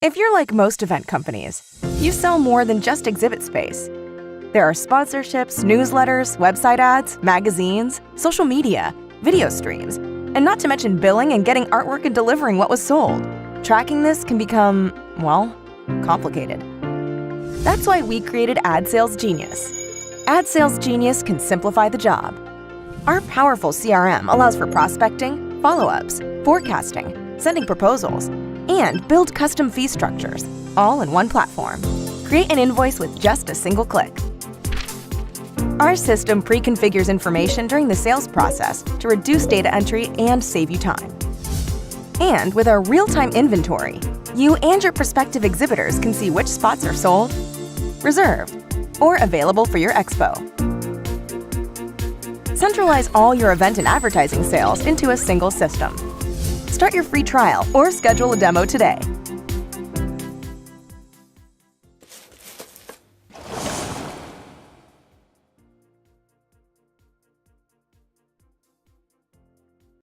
If you're like most event companies, you sell more than just exhibit space. There are sponsorships, newsletters, website ads, magazines, social media, video streams, and not to mention billing and getting artwork and delivering what was sold. Tracking this can become, well, complicated. That's why we created Ad Sales Genius. Ad Sales Genius can simplify the job. Our powerful CRM allows for prospecting, follow-ups, forecasting, sending proposals, and build custom fee structures, all in one platform. Create an invoice with just a single click. Our system pre-configures information during the sales process to reduce data entry and save you time. And with our real-time inventory, you and your prospective exhibitors can see which spots are sold, reserved, or available for your expo. Centralize all your event and advertising sales into a single system. Start your free trial or schedule a demo today.